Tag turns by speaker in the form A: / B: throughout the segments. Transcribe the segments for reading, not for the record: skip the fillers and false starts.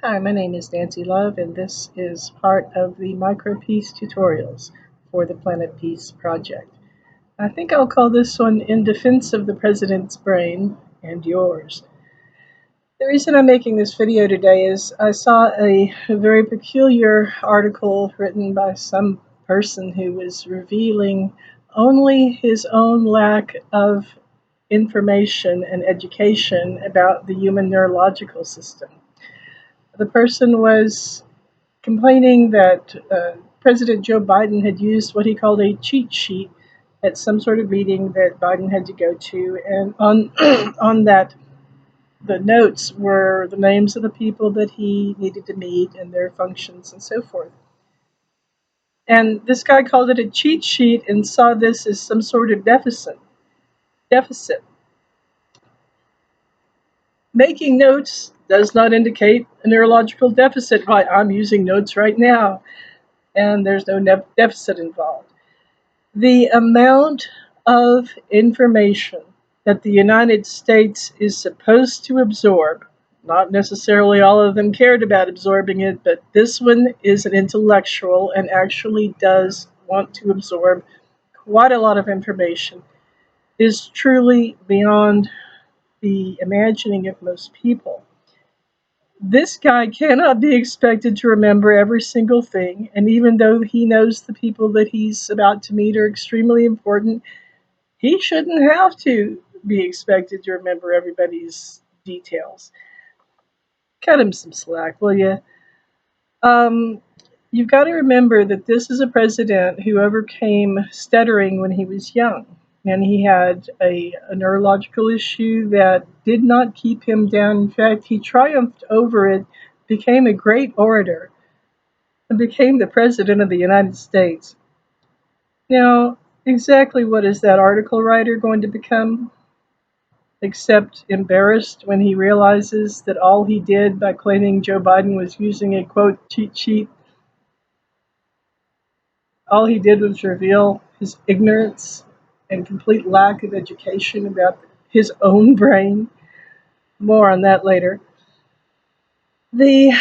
A: Hi, my name is Nancy Love, and this is part of the MicroPeace tutorials for the Planet Peace project. I think I'll call this one In Defense of the President's Brain and Yours. The reason I'm making this video today is I saw a very peculiar article written by some person who was revealing only his own lack of information and education about the human neurological system. The person was complaining that President Joe Biden had used what he called a cheat sheet at some sort of meeting that Biden had to go to, and on on that, the notes were the names of the people that he needed to meet and their functions and so forth. And this guy called it a cheat sheet and saw this as some sort of Deficit. Making notes does not indicate a neurological deficit. Why, I'm using notes right now, and there's no deficit involved. The amount of information that the United States is supposed to absorb, not necessarily all of them cared about absorbing it, but this one is an intellectual and actually does want to absorb quite a lot of information, is truly beyond the imagining of most people. This guy cannot be expected to remember every single thing, and even though he knows the people that he's about to meet are extremely important, he shouldn't have to be expected to remember everybody's details. Cut him some slack, will you? Um, you've got to remember that this is a president who overcame stuttering when he was young, and he had a neurological issue that did not keep him down. In fact, he triumphed over it, became a great orator, and became the president of the United States. Now, exactly what is that article writer going to become? Except embarrassed when he realizes that all he did by claiming Joe Biden was using a quote cheat sheet, all he did was reveal his ignorance and complete lack of education about his own brain. More on that later. The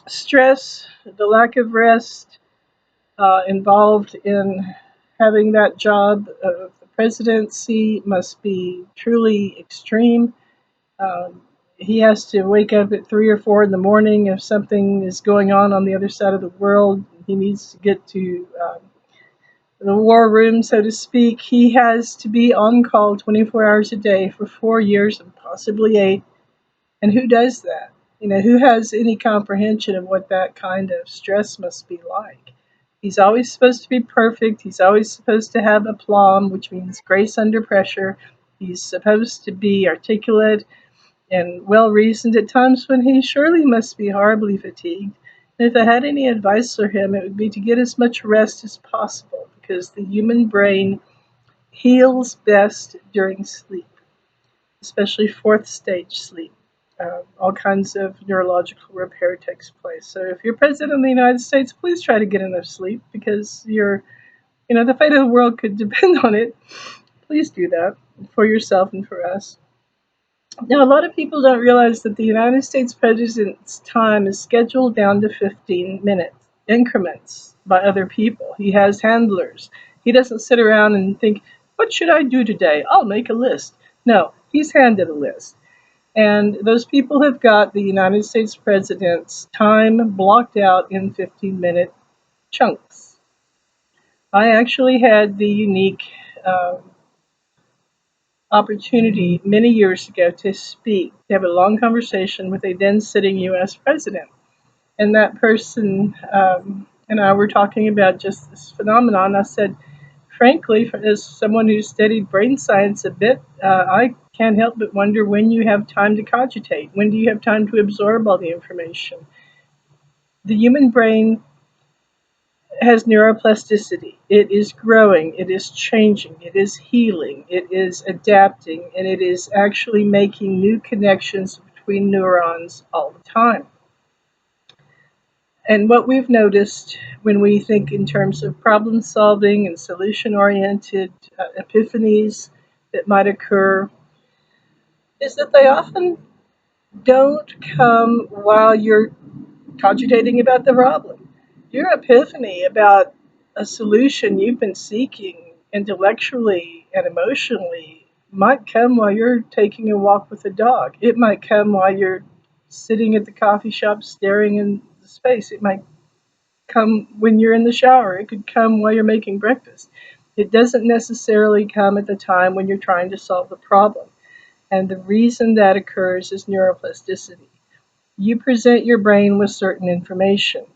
A: stress, the lack of rest involved in having that job of the presidency must be truly extreme. Um, he has to wake up at 3 or 4 in the morning if something is going on the other side of the world. He needs to get to the war room, so to speak. He has to be on call 24 hours a day for 4 years and possibly 8. And who does that? Who has any comprehension of what that kind of stress must be like? He's always supposed to be perfect. He's always supposed to have aplomb, which means grace under pressure. He's supposed to be articulate and well reasoned at times when he surely must be horribly fatigued. And if I had any advice for him, it would be to get as much rest as possible because the human brain heals best during sleep, especially fourth stage sleep. All kinds of neurological repair takes place. So if you're president of the United States, please try to get enough sleep because the fate of the world could depend on it. Please do that for yourself and for us. Now, a lot of people don't realize that the United States president's time is scheduled down to 15-minute increments by other people. He has handlers. He doesn't sit around and think, what should I do today? I'll make a list. No, he's handed a list. And those people have got the United States president's time blocked out in 15-minute chunks. I actually had the unique opportunity many years ago to speak, to have a long conversation with a then sitting US president. And that person and I were talking about just this phenomenon. I said, frankly, as someone who's studied brain science a bit, I can't help but wonder when you have time to cogitate. When do you have time to absorb all the information? The human brain has neuroplasticity. It is growing, it is changing, it is healing, it is adapting, and it is actually making new connections between neurons all the time. And what we've noticed when we think in terms of problem solving and solution oriented epiphanies that might occur, is that they often don't come while you're cogitating about the problem. Your epiphany about a solution you've been seeking intellectually and emotionally might come while you're taking a walk with a dog. It might come while you're sitting at the coffee shop staring into space. It might come when you're in the shower. It could come while you're making breakfast. It doesn't necessarily come at the time when you're trying to solve the problem. And the reason that occurs is neuroplasticity. You present your brain with certain information.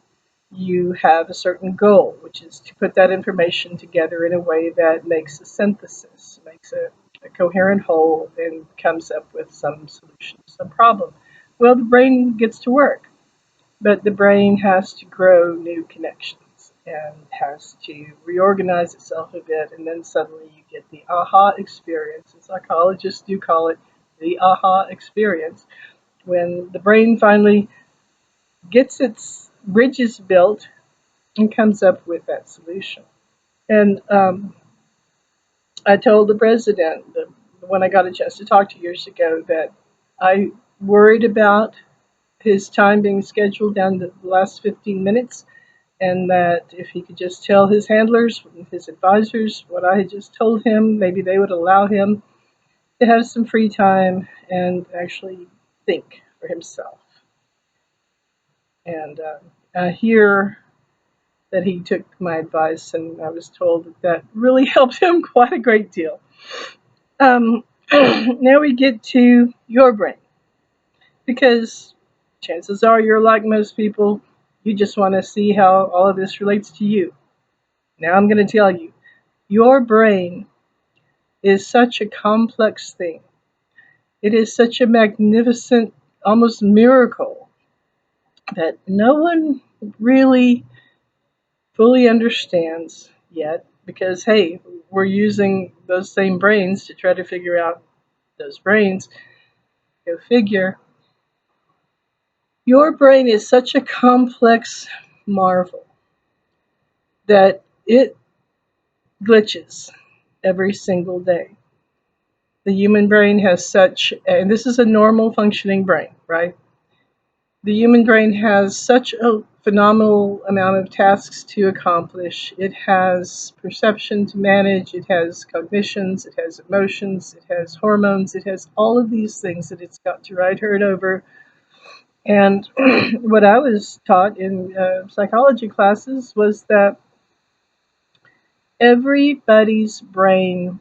A: You have a certain goal, which is to put that information together in a way that makes a synthesis, makes a coherent whole, and comes up with some solution to some problem. Well, the brain gets to work, but the brain has to grow new connections and has to reorganize itself a bit, and then suddenly you get the aha experience. And psychologists do call it the aha experience, when the brain finally gets its bridges built and comes up with that solution. And I told the president when I got a chance to talk to years ago that I worried about his time being scheduled down to the last 15 minutes, and that if he could just tell his handlers, his advisors, what I had just told him, maybe they would allow him to have some free time and actually think for himself. And I hear that he took my advice, and I was told that that really helped him quite a great deal. Now we get to your brain, because chances are you're like most people, you just want to see how all of this relates to you. Now I'm going to tell you, your brain is such a complex thing. It is such a magnificent, almost miracle that no one really fully understands yet, because, hey, we're using those same brains to try to figure out those brains. Go figure. Your brain is such a complex marvel that it glitches every single day. The human brain has such, and this is a normal functioning brain, right? The human brain has such a phenomenal amount of tasks to accomplish. It has perception to manage, it has cognitions, it has emotions, it has hormones, it has all of these things that it's got to ride herd over. And what I was taught in psychology classes was that everybody's brain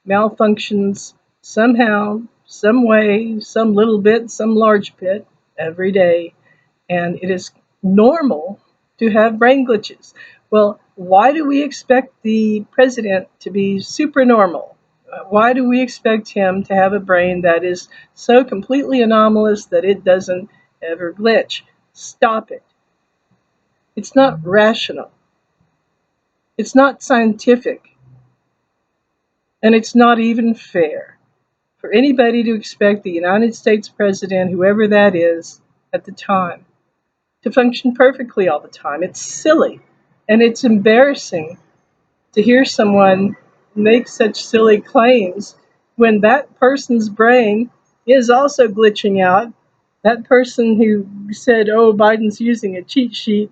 A: malfunctions somehow, some way, some little bit, some large bit every day, and it is normal to have brain glitches. Well, why do we expect the president to be super normal? Why do we expect him to have a brain that is so completely anomalous that it doesn't ever glitch? Stop it. It's not rational. It's not scientific. And it's not even fair for anybody to expect the United States president, whoever that is at the time, to function perfectly all the time. It's silly. And it's embarrassing to hear someone make such silly claims when that person's brain is also glitching out. That person who said, oh, Biden's using a cheat sheet,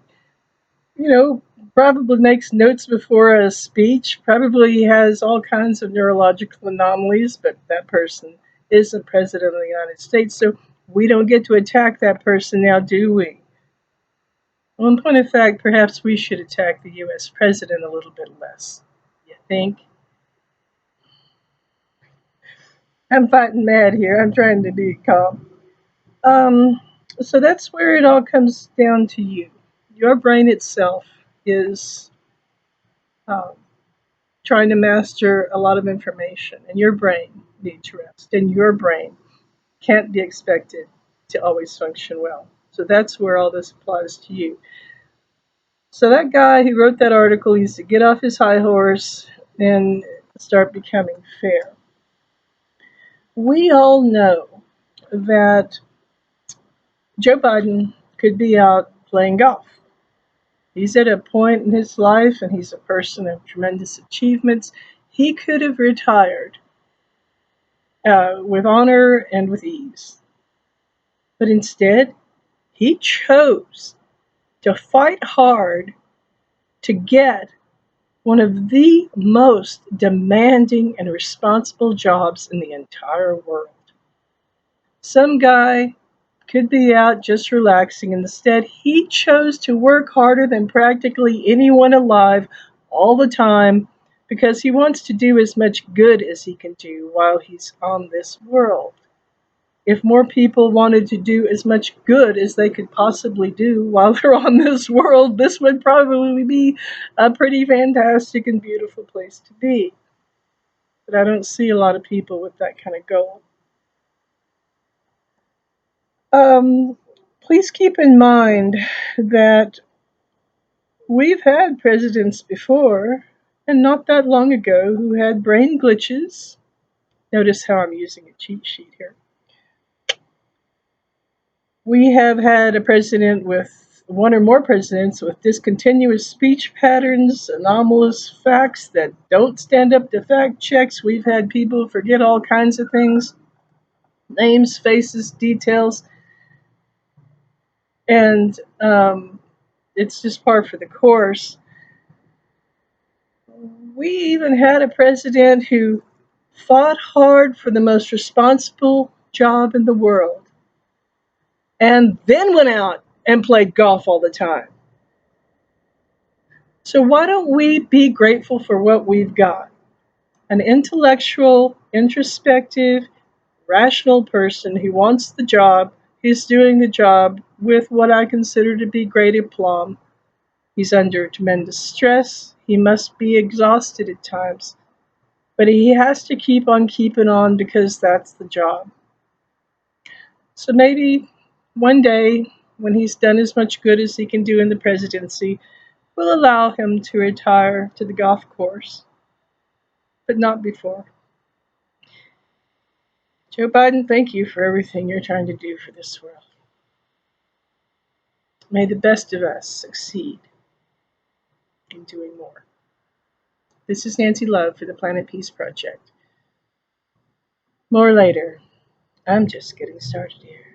A: you know, probably makes notes before a speech, probably has all kinds of neurological anomalies, but that person is the president of the United States. So we don't get to attack that person now, do we? Well, in point of fact, perhaps we should attack the US president a little bit less. You think? I'm fighting mad here. I'm trying to be calm. Um, so that's where it all comes down to you. Your brain itself is um, trying to master a lot of information, and your brain needs rest, and your brain can't be expected to always function well. So that's where all this applies to you. So that guy who wrote that article needs to get off his high horse and start becoming fair. We all know that Joe Biden could be out playing golf. He's at a point in his life, and he's a person of tremendous achievements. He could have retired with honor and with ease. But instead, he chose to fight hard to get one of the most demanding and responsible jobs in the entire world. Some guy could be out just relaxing, and instead, he chose to work harder than practically anyone alive all the time because he wants to do as much good as he can do while he's on this world. If more people wanted to do as much good as they could possibly do while they're on this world, this would probably be a pretty fantastic and beautiful place to be. But I don't see a lot of people with that kind of goal. Um, Please keep in mind that we've had presidents before, and not that long ago, who had brain glitches. Notice how I'm using a cheat sheet here. We have had a president with one or more presidents with discontinuous speech patterns, anomalous facts that don't stand up to fact checks. We've had people forget all kinds of things, names, faces, details, and it's just par for the course. We even had a president who fought hard for the most responsible job in the world and then went out and played golf all the time. So, why don't we be grateful for what we've got? An intellectual, introspective, rational person who wants the job, who's doing the job with what I consider to be great aplomb. He's under tremendous stress. He must be exhausted at times. But he has to keep on keeping on because that's the job. So maybe one day, when he's done as much good as he can do in the presidency, we'll allow him to retire to the golf course, but not before. Joe Biden, thank you for everything you're trying to do for this world. May the best of us succeed in doing more. This is Nancy Love for the Planet Peace Project. More later. I'm just getting started here.